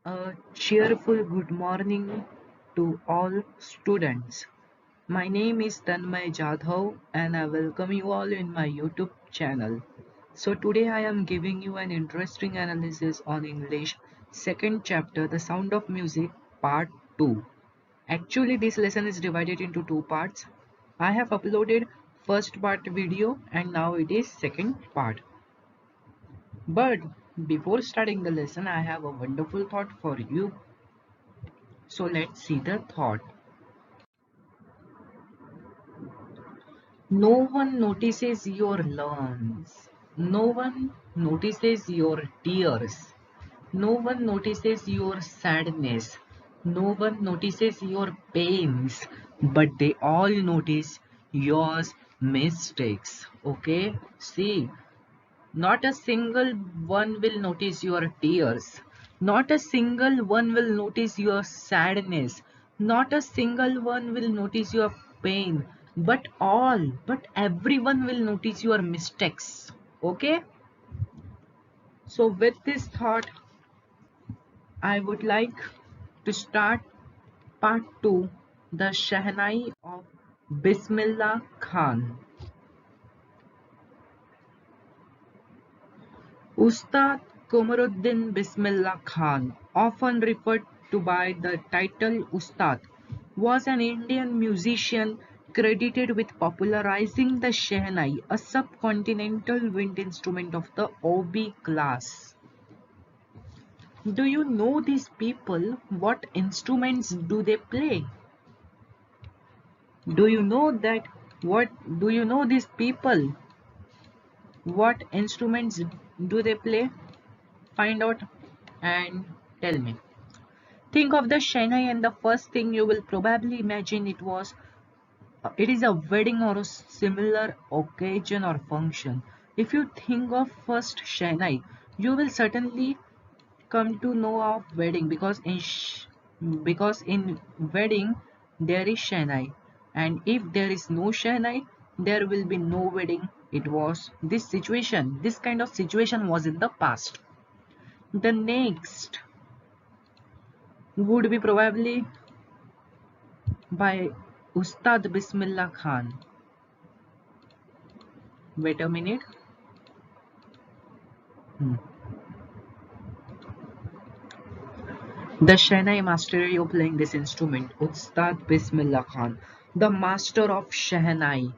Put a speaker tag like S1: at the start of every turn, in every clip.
S1: A cheerful good morning to all students. My name is Tanmay Jadhao and I welcome you all in my YouTube channel. So today I am giving you an interesting analysis on English second chapter, The Sound of Music, part 2. Actually this lesson is divided into two parts. I have uploaded first part video and now it is second part. But before starting the lesson I have a wonderful thought for you. So let's see the thought. No one notices your lawns. No one notices your tears. No one notices your sadness. No one notices your pains. But they all notice your mistakes. Okay? See, not a single one will notice your tears. Not a single one will notice your sadness. Not a single one will notice your pain. But everyone will notice your mistakes. Okay? So, with this thought, I would like to start part 2, The Shehnai of Bismillah Khan. Ustad Komaruddin Bismillah Khan, often referred to by the title Ustad, was an Indian musician credited with popularizing the Shehnai, a subcontinental wind instrument of the OB class. Do you know these people? What instruments do they play? Do you know that? What do you know these people? What instruments do they play? Find out and tell me. Think of the Shehnai and the first thing you will probably imagine it is a wedding or a similar occasion or function. If you think of first Shehnai, you will certainly come to know of wedding because in wedding there is Shehnai, and if there is no Shehnai, there will be no wedding. It was this kind of situation was in the past. The next would be probably by Ustad Bismillah Khan. Wait a minute. Hmm. The Shehnai mastery of playing this instrument, Ustad Bismillah Khan, the master of Shehnai,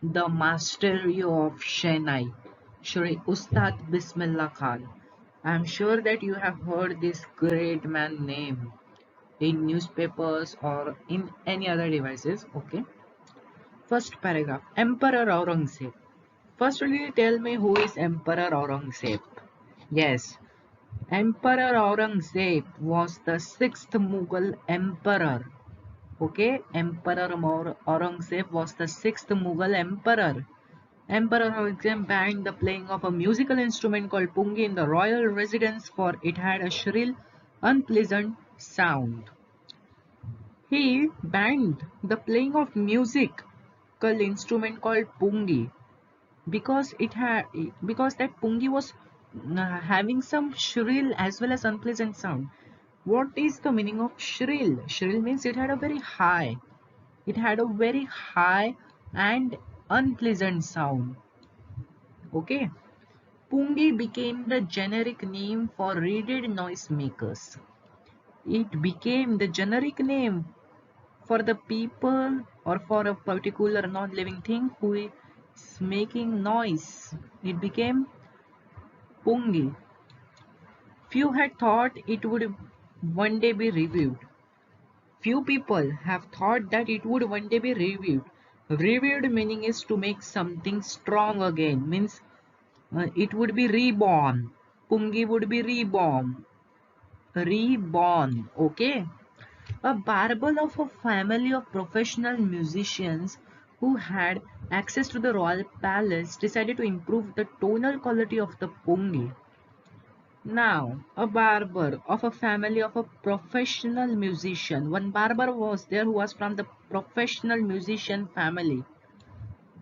S1: the mastery of Shehnai, Shri Ustad Bismillah Khan. I am sure that you have heard this great man name in newspapers or in any other devices. Okay. First paragraph, Emperor Aurangzeb. First, will you tell me who is Emperor Aurangzeb? Yes, Emperor Aurangzeb was the sixth Mughal emperor. Okay, Aurangzeb was the sixth Mughal emperor. Emperor Aurangzeb banned the playing of a musical instrument called pungi in the royal residence for it had a shrill, unpleasant sound. He banned the playing of musical instrument called pungi because that pungi was having some shrill as well as unpleasant sound. What is the meaning of shrill? Shrill means it had a very high and unpleasant sound. Okay. Pungi became the generic name for reeded noisemakers. It became the generic name for the people or for a particular non-living thing who is making noise. It became pungi. Few had thought it would one day be reviewed. Few people have thought that it would one day be reviewed. Reviewed meaning is to make something strong again, means it would be reborn. Pungi would be reborn. Reborn, okay? A barber of a family of professional musicians who had access to the royal palace decided to improve the tonal quality of the pungi. Now, a barber of a family of a professional musician. One barber was there who was from the professional musician family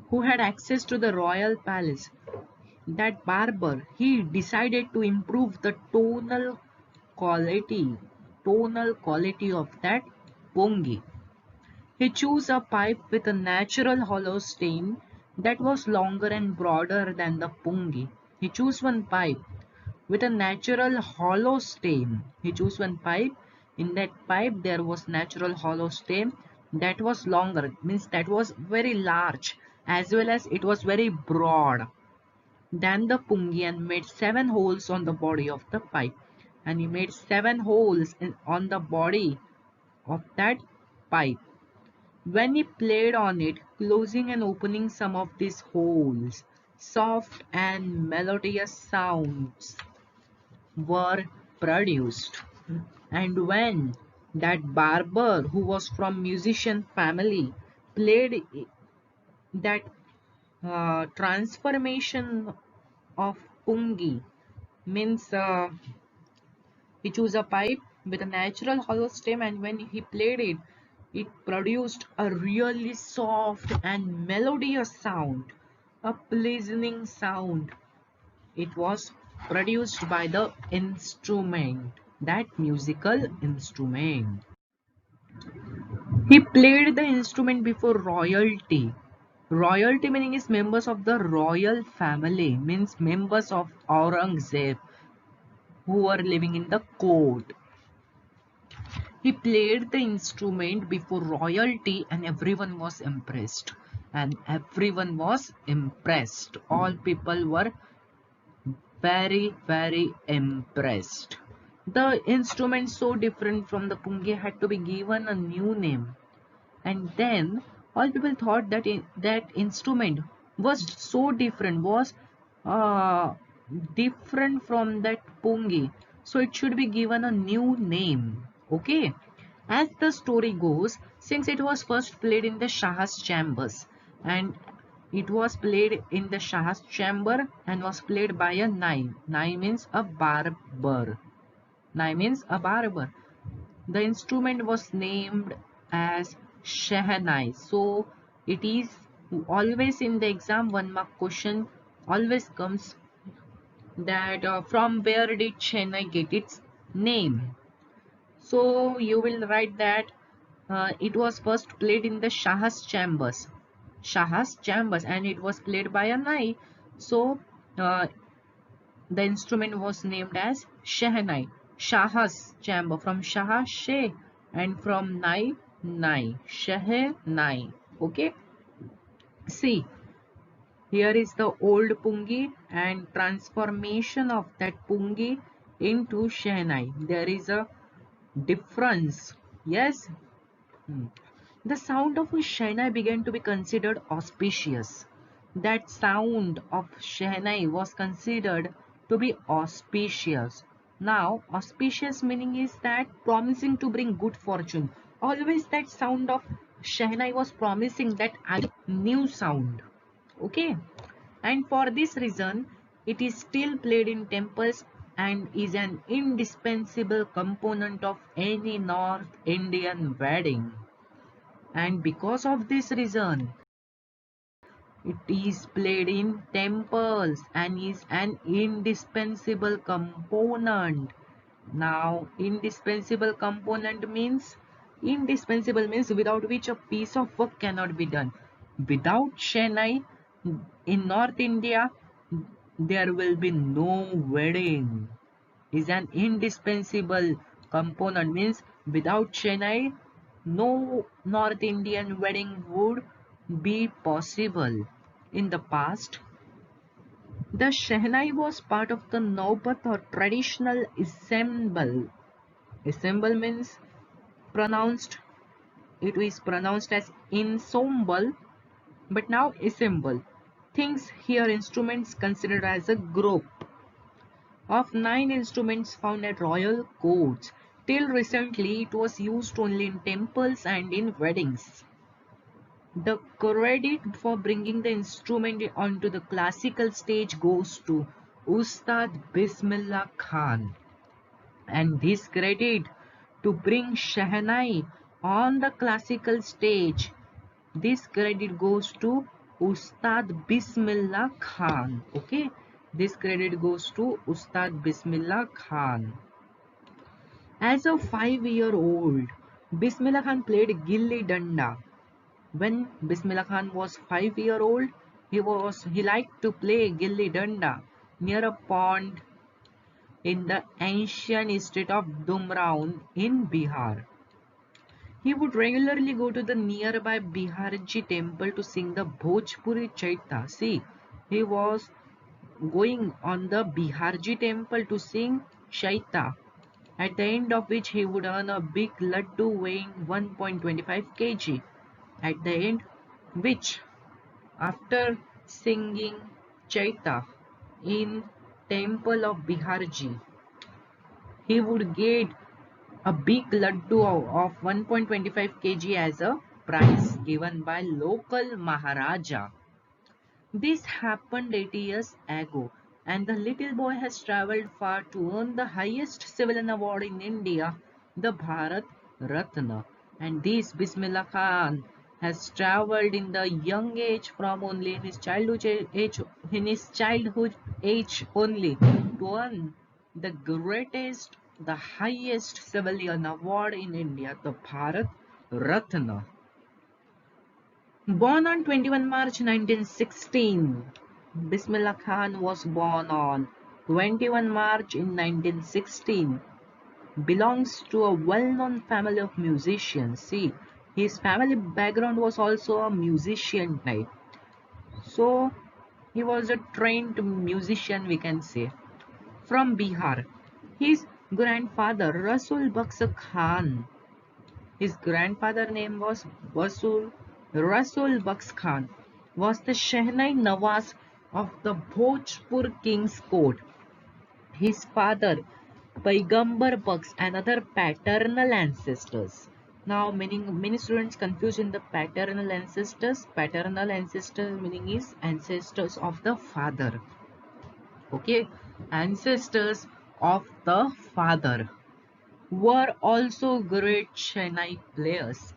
S1: who had access to the royal palace. That barber, he decided to improve the tonal quality, tonal quality of that pungi. He chose a pipe with a natural hollow stem that was longer and broader than the pungi. He chose one pipe with a natural hollow stem. He chose one pipe. In that pipe there was natural hollow stem that was longer, means that was very large, as well as it was very broad than the pungi, and made 7 holes on the body of the pipe. And he made 7 holes on the body of that pipe. When he played on it, closing and opening some of these holes, soft and melodious sounds were produced. And when that barber, who was from musician family, played that transformation of pungi, means he chose a pipe with a natural hollow stem, and when he played it, it produced a really soft and melodious sound, a pleasing sound. It was produced by the instrument, that musical instrument. He played the instrument before royalty. Royalty meaning is members of the royal family, means members of Aurangzeb who were living in the court. He played the instrument before royalty and everyone was impressed. And everyone was impressed. All people were very, very impressed. The instrument so different from the pungi had to be given a new name. And then all people thought that that instrument was so different, was uh, different from that pungi, so it should be given a new name. Okay, as the story goes, since it was first played in the Shah's chambers, and it was played in the Shah's chamber and was played by a nai. Nai means a barber. Nai means a barber. The instrument was named as Shehnai. So it is always in the exam 1 mark question always comes that from where did Shehnai get its name. So you will write that it was first played in the Shah's chambers. Shah's chambers, and it was played by a Nai. So uh, the instrument was named as Shehnai. Shah's chamber, from Shah She, and from Nai Nai. Shehnai. Okay. See, here is the old pungi and transformation of that pungi into Shehnai. There is a difference. Yes. Hmm. The sound of Shehnai began to be considered auspicious. That sound of Shehnai was considered to be auspicious. Now, auspicious meaning is that promising to bring good fortune. Always that sound of Shehnai was promising that new sound. Okay. And for this reason, it is still played in temples and is an indispensable component of any North Indian wedding. And because of this reason, it is played in temples and is an indispensable component. Now, indispensable means without which a piece of work cannot be done. Without Chennai in North India, there will be no wedding. Is an indispensable component, means without Chennai, no North Indian wedding would be possible. In the past, the Shehnai was part of the Naubat or traditional ensemble. Ensemble means pronounced, it is pronounced as ensemble, but now assemble. Things here instruments considered as a group of 9 instruments found at royal courts. Till recently, it was used only in temples and in weddings. The credit for bringing the instrument onto the classical stage goes to Ustad Bismillah Khan. And this credit to bring Shehnai on the classical stage, this credit goes to Ustad Bismillah Khan. Okay, this credit goes to Ustad Bismillah Khan. As a 5-year-old, Bismillah Khan played Gilli Danda. When Bismillah Khan was 5-year-old, he liked to play Gilli Danda near a pond in the ancient state of Dumraon in Bihar. He would regularly go to the nearby Biharji temple to sing the Bhojpuri Chaita. See, he was going on the Biharji temple to sing Chaita, at the end of which he would earn a big laddu weighing 1.25 kg. At the end, which after singing Chaita in temple of Biharji, he would get a big laddu of 1.25 kg as a prize given by local Maharaja. This happened 80 years ago, and the little boy has travelled far to earn the highest civilian award in India, the Bharat Ratna. And this Bismillah Khan has travelled in the young age from only in his childhood age only to earn the greatest, the highest civilian award in India, the Bharat Ratna. Born on 21 March 1916, Bismillah Khan was born on 21 March in 1916. Belongs to a well-known family of musicians. See, his family background was also a musician type. So, he was a trained musician, we can say, from Bihar. His grandfather, Rasul Baksh Khan, his grandfather name was Rasul Baksh Khan, was the Shehnai Nawaz of the Bhojpur king's court. His father, Paigambar Baksh, and other paternal ancestors. Now, many students confuse in the paternal ancestors. Paternal ancestor meaning is ancestors of the father. Okay, ancestors of the father were also great Shehnai players.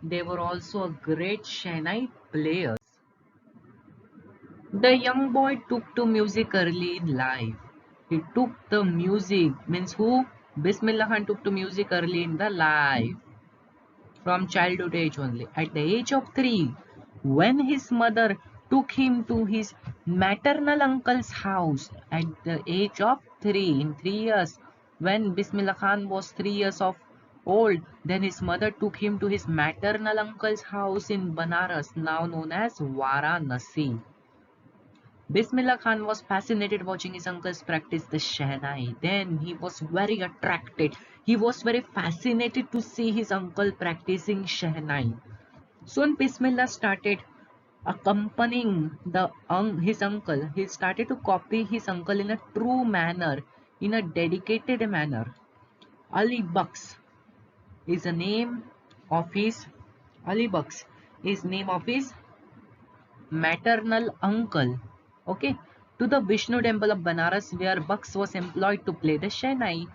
S1: They were also great Shehnai players. The young boy took to music early in life. He took the music, means who? Bismillah Khan took to music early in the life, from childhood age only. At the age of 3, when his mother took him to his maternal uncle's house, at the age of 3, in 3 years, when Bismillah Khan was 3 years of old, then his mother took him to his maternal uncle's house in Banaras, now known as Varanasi. Bismillah Khan was fascinated watching his uncles practice the Shehnai. Then he was very attracted. He was very fascinated to see his uncle practicing Shehnai. Soon Bismillah started accompanying his uncle. He started to copy his uncle in a true manner, in a dedicated manner. Ali Baksh is the name of his Ali Baksh is name of his maternal uncle. Okay, to the Vishnu temple of Banaras, where Baksh was employed to play the Shehnai,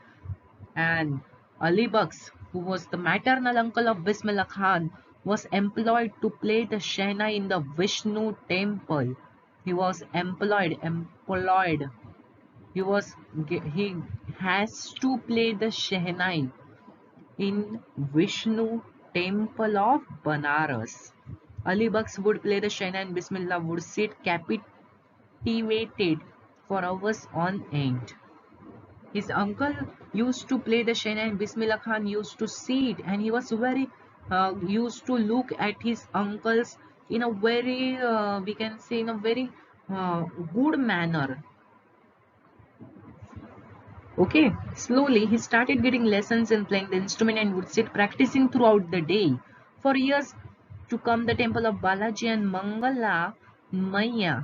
S1: and Ali Baksh, who was the maternal uncle of Bismillah Khan, was employed to play the Shehnai in the Vishnu temple. He was employed. He has to play the Shehnai in Vishnu temple of Banaras. Ali Baksh would play the Shehnai and Bismillah would sit captivated for hours on end. His uncle used to play the Shehnai and Bismillah Khan used to see it, and he was very used to look at his uncles in a very we can say in a very good manner. Okay, slowly he started getting lessons in playing the instrument and would sit practicing throughout the day. For years to come, the temple of Balaji and Mangala Maya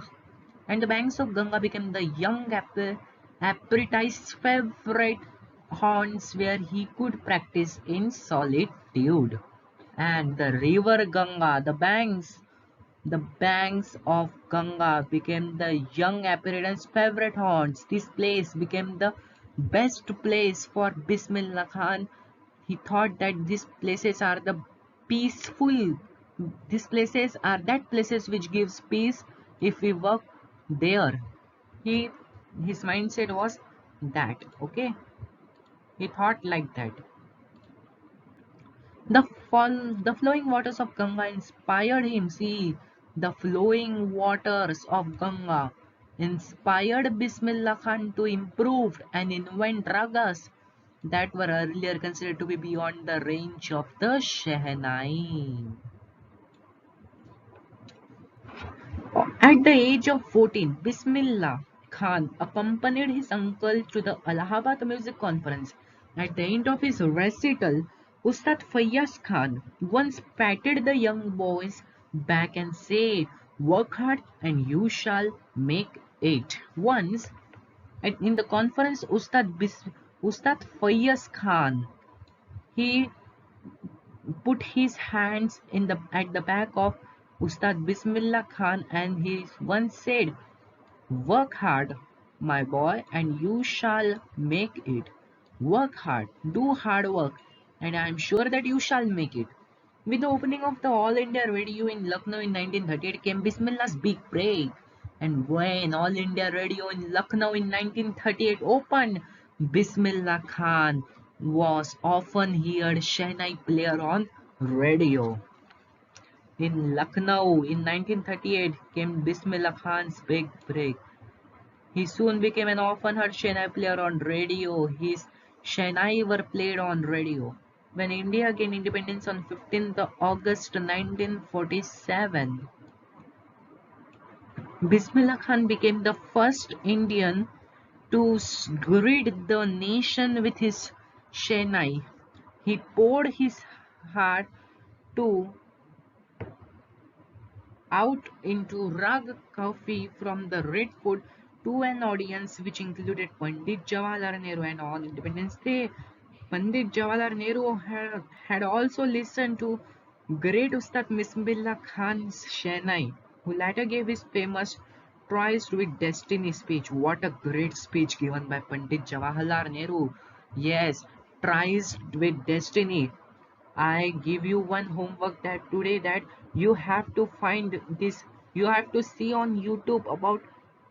S1: and the banks of Ganga became the young apprentice's favorite haunts where he could practice in solitude. And the river Ganga, the banks of Ganga became the young apprentice's favorite haunts. This place became the best place for Bismillah Khan. He thought that these places are the peaceful. These places are that places which gives peace if we work there. His mindset was that. Okay. He thought like that. The flowing waters of Ganga inspired him. See, the flowing waters of Ganga inspired Bismillah Khan to improve and invent ragas that were earlier considered to be beyond the range of the Shehnai. At the age of 14, Bismillah Khan accompanied his uncle to the Allahabad Music Conference. At the end of his recital, Ustad Fayyaz Khan once patted the young boy's back and said, "Work hard and you shall make it." Once, in the conference, Ustad Fayyaz Khan, he put his hands at the back of Ustad Bismillah Khan and he once said, "Work hard, my boy, and you shall make it. Work hard, do hard work, and I am sure that you shall make it." With the opening of the All India Radio in Lucknow in 1938 came Bismillah's big break. And when All India Radio in Lucknow in 1938 opened, Bismillah Khan was often heard Shehnai player on radio. In Lucknow in 1938 came Bismillah Khan's big break. He soon became an often heard Shehnai player on radio. His Shehnai were played on radio. When India gained independence on 15th August 1947, Bismillah Khan became the first Indian to greet the nation with his Shehnai. He poured his heart to out into rag coffee from the Red Fort to an audience which included Pandit Jawaharlal Nehru and on Independence Day. Pandit Jawaharlal Nehru had also listened to great Ustad Bismillah Khan's Shehnai, who later gave his famous Tries with Destiny speech. What a great speech given by Pandit Jawaharlal Nehru. Yes, Tries with Destiny. I give you one homework that today that you have to find this, you have to see on YouTube about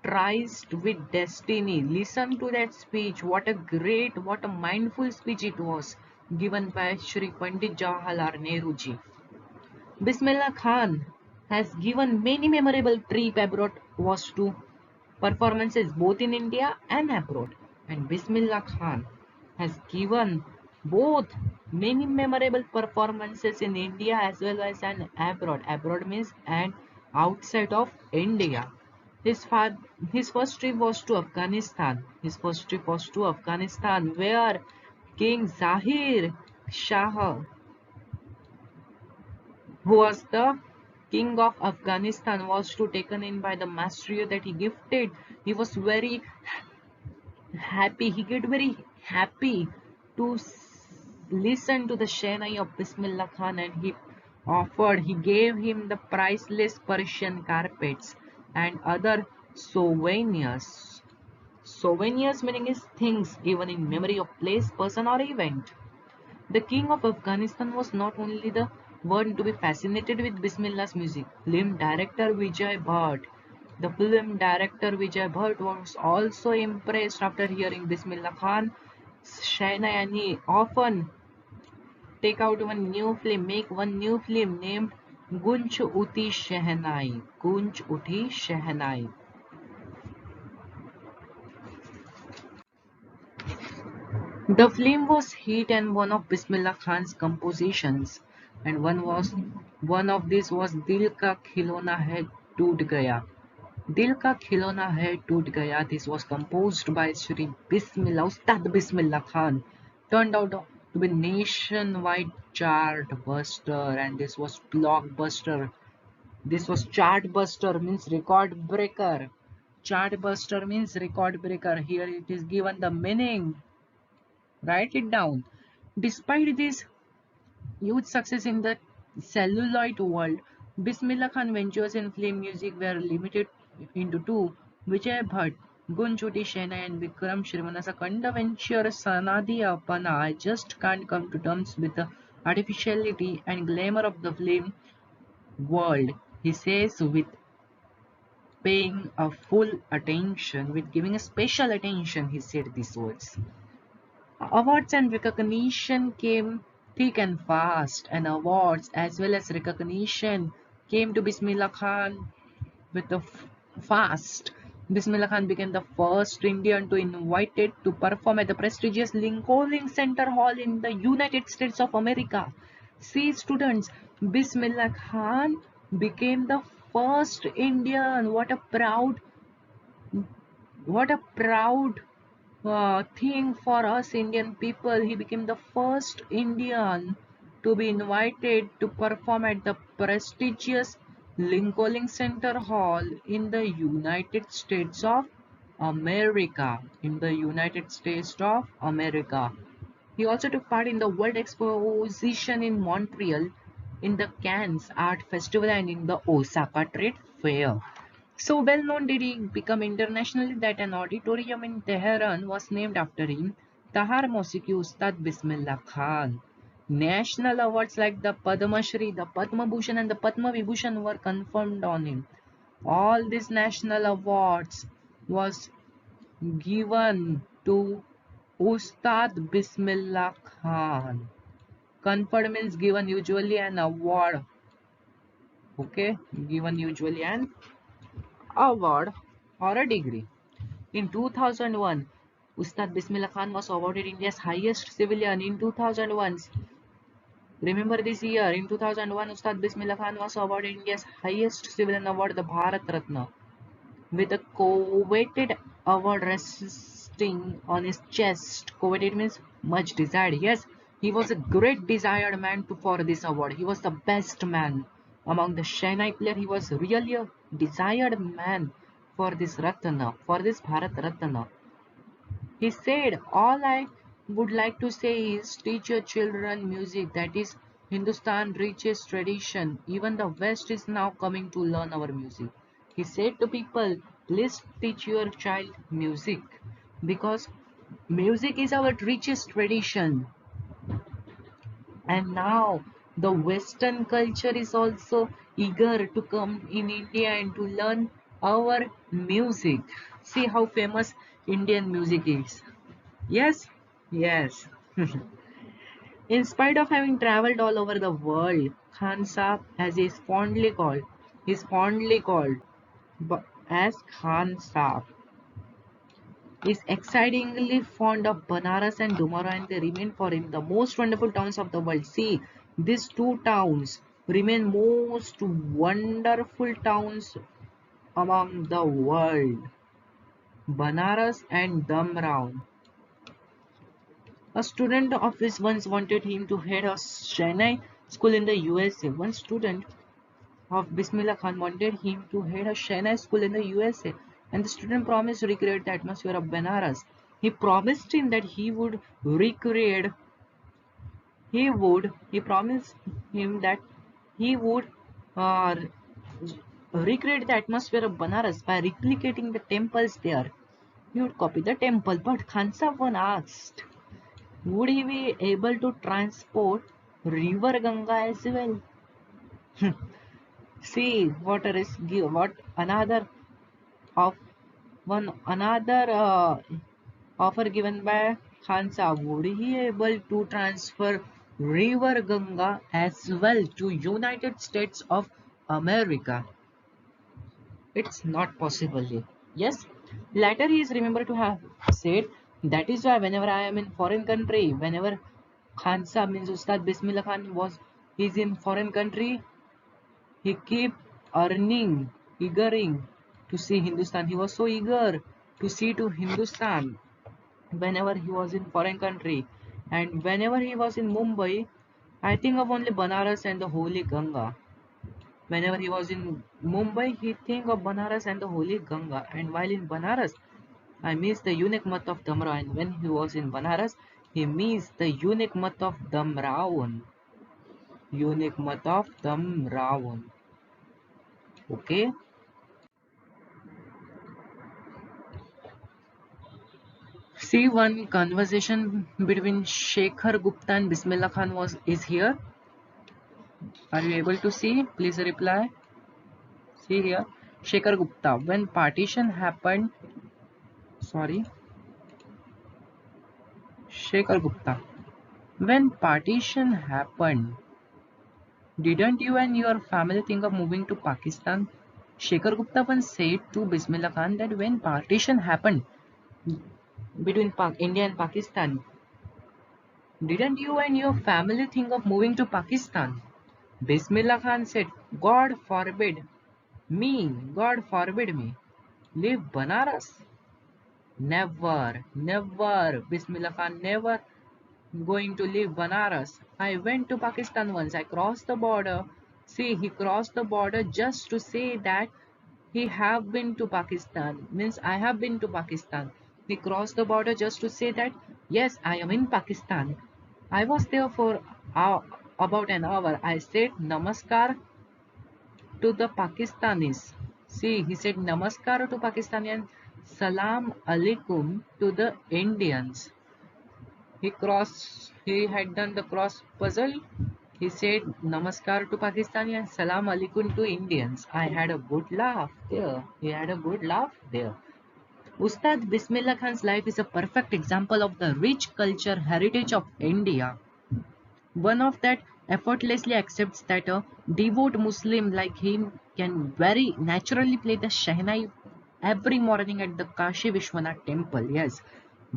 S1: Tries with Destiny. Listen to that speech. What a great, what a mindful speech it was given by Shri Pandit Jawaharlal Nehru ji. Bismillah Khan has given many memorable trip abroad was to performances both in India and abroad. And Bismillah Khan has given both many memorable performances in India as well as an abroad. Abroad means and outside of India. His first trip was to Afghanistan. His first trip was to Afghanistan where King Zahir Shah, who was the king of Afghanistan, was to taken in by the mastery that he gifted. He was very happy. He get very happy to listen to the Shehnai of Bismillah Khan and he gave him the priceless Persian carpets and other souvenirs. Souvenirs meaning is things given in memory of place, person or event. The king of Afghanistan was not only the one to be fascinated with Bismillah's music. The film director Vijay Bhatt was also impressed after hearing Bismillah Khan Shahnai and he often make one new film named Gunj Uti Shehnai. Gunj Uti Shehnai. The film was hit and one of Bismillah Khan's compositions, and one of these was Dil Ka Khilona Hai Toot Gaya. Dil Ka Khilona Hai Toot Gaya. This was composed by Shri Bismillah, Ustad Bismillah Khan. Turned out to be nationwide chart buster, and this was blockbuster. This was chart buster means record breaker. Chart buster means record breaker. Here it is given the meaning. Write it down. Despite this huge success in the celluloid world, Bismillah Khan ventures in film music were limited into two: Vijay Bhatt, Gun Choti Shena and Vikram Shrivanasa Kanda venture Sanadi Apana. I just can't come to terms with the artificiality and glamour of the film world, he says, with paying a full attention, with giving a special attention, he said these words. Awards and recognition came thick and fast, and awards as well as recognition came to Bismillah Khan with the fast. Bismillah Khan became the first Indian to invited to perform at the prestigious Lincoln Center Hall in the United States of America. See students, Bismillah Khan became the first Indian. What a proud thing for us Indian people. He became the first Indian to be invited to perform at the prestigious Lincoln Center Hall in the United States of America. In the United States of America. He also took part in the World Exposition in Montreal, in the Cannes Art Festival, and in the Osaka Trade Fair. So well known did he become internationally that an auditorium in Tehran was named after him, Tahar Mosiki Ustad Bismillah Khan. National awards like the Padma Shri, the Padma Bhushan and the Padma Vibhushan were conferred on him. All these national awards was given to Ustad Bismillah Khan. Conferred means given usually an award. Okay, given usually an award or a degree. In 2001, Ustad Bismillah Khan was awarded India's highest civilian. In 2001, remember this year, in 2001, Ustad Bismillah Khan was awarded India's highest civilian award, the Bharat Ratna, with a coveted award resting on his chest. Coveted means much desired. Yes, he was a great desired man for this award. He was the best man among the Shehnai player. He was really a desired man for this Ratna, for this Bharat Ratna. He said, all I would like to say is teach your children music. That is Hindustan richest tradition. Even the West is now coming to learn our music. He said to people, please teach your child music because music is our richest tradition. And now the Western culture is also eager to come in India and to learn our music. See how famous Indian music is. Yes, yes. In spite of having traveled all over the world, Khan Saab, as he is fondly called as Khan Saab, is excitingly fond of Banaras and Dumara, and they remain for him the most wonderful towns of the world. See, these two towns remain most wonderful towns among the world. Banaras and Damraon. A student of his once wanted him to head a Chennai school in the USA. One student of Bismillah Khan wanted him to head a Chennai school in the USA, and the student promised to recreate the atmosphere of Benares. He promised him that he promised him that he would uh, recreate the atmosphere of Banaras by replicating the temples there. He would copy the temple, but Khansa asked, would he be able to transport river Ganga as well? See what a risk give. What another of one another offer given by Khansa. Would he able to transfer river Ganga as well to United States of America? It's not possible. Yes. Later he is remembered to have said that is why whenever I am in foreign country, whenever Khansa means Ustad Bismillah Khan was is in foreign country, he kept eagering to see Hindustan. He was so eager to see to Hindustan whenever he was in foreign country. And whenever he was in Mumbai, I think of only Banaras and the Holy Ganga. Whenever he was in Mumbai, he think of Banaras and the Holy Ganga. And while in Banaras, I miss the unique month of Damra. And when he was in Banaras, he missed the unique month of Damraon. Unique month of Damraon. Okay. See, one conversation between Shekhar Gupta and Bismillah Khan is here. Are you able to see? Please reply. See here. Shekhar Gupta. When partition happened, sorry. Shekhar Gupta. When partition happened, didn't you and your family think of moving to Pakistan? Shekhar Gupta once said to Bismillah Khan that when partition happened between India and Pakistan, didn't you and your family think of moving to Pakistan? Bismillah Khan said, God forbid me, God forbid me, leave Banaras. Never, never, Bismillah Khan never going to leave Banaras. I went to Pakistan once. I crossed the border. See, he crossed the border just to say that he have been to Pakistan. Means I have been to Pakistan. He crossed the border just to say that yes, I am in Pakistan. I was there for about an hour. I said namaskar to the Pakistanis. See, he said namaskar to Pakistani and salam alaikum to the Indians. He had done the cross puzzle. He said namaskar to Pakistani and salam alaikum to Indians. I had a good laugh there. He had a good laugh there. Ustad Bismillah Khan's life is a perfect example of the rich culture heritage of India. One of that effortlessly accepts that a devout Muslim like him can very naturally play the Shehnai every morning at the Kashi Vishwanath temple. Yes,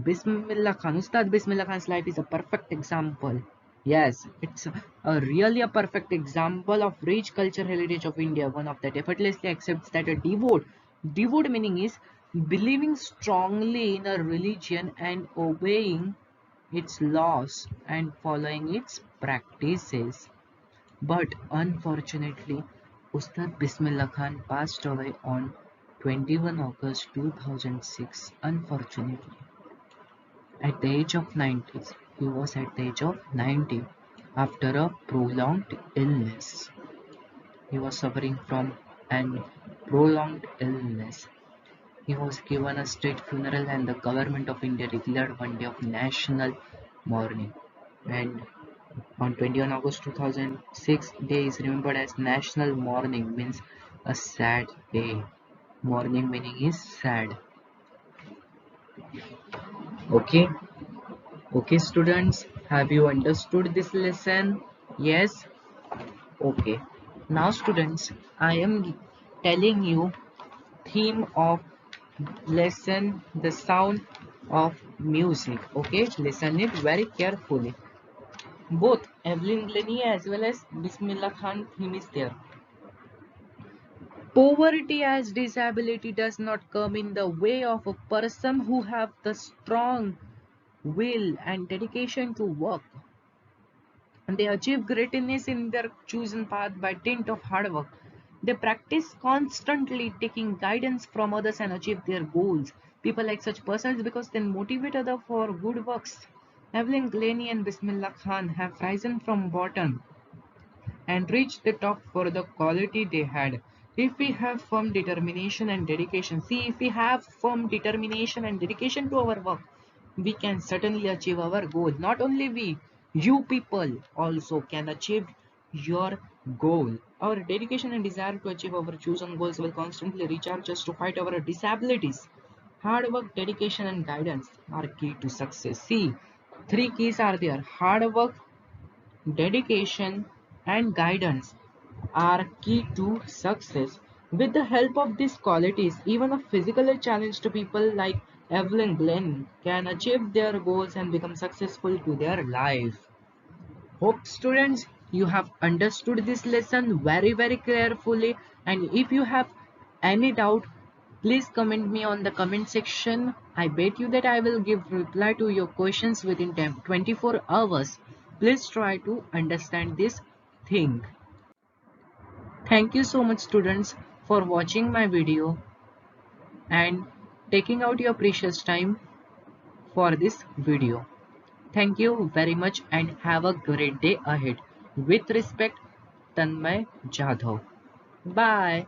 S1: Bismillah Khan, Ustad Bismillah Khan's life is a perfect example. Yes, it's a really a perfect example of rich culture heritage of India. One of that effortlessly accepts that a devout meaning is believing strongly in a religion and obeying its laws and following its practices. But unfortunately, Ustad Bismillah Khan passed away on 21 August 2006. Unfortunately, at the age of 90, he was at the age of 90 after a prolonged illness. He was suffering from an prolonged illness. He was given a state funeral and the government of India declared one day of national mourning. And on 21 August 2006, day is remembered as National Mourning, means a sad day. Mourning meaning is sad. Okay, okay, students, have you understood this lesson? Yes, okay. Now, students, I am telling you theme of lesson, the sound of music. Okay, listen it very carefully. Both Evelyn Glennie as well as Bismillah Khan theme is there. Poverty as disability does not come in the way of a person who have the strong will and dedication to work. And they achieve greatness in their chosen path by dint of hard work. They practice constantly taking guidance from others and achieve their goals. People like such persons because they motivate others for good works. Evelyn Glennie and Bismillah Khan have risen from bottom and reach the top for the quality they had. If we have firm determination and dedication, see, if we have firm determination and dedication to our work, we can certainly achieve our goal. Not only we, you people also can achieve your goal. Our dedication and desire to achieve our chosen goals will constantly recharge us to fight our disabilities. Hard work, dedication, and guidance are key to success. See, three keys are there: hard work, dedication, and guidance are key to success. With the help of these qualities, even a physically challenged people like Evelyn Glenn can achieve their goals and become successful to their life. Hope students you have understood this lesson very carefully, and if you have any doubt, please comment me on the comment section. I bet you that I will give reply to your questions within 24 hours. Please try to understand this thing. Thank you so much students for watching my video and taking out your precious time for this video. Thank you very much and have a great day ahead. With respect, Tanmay Jadhao. Bye.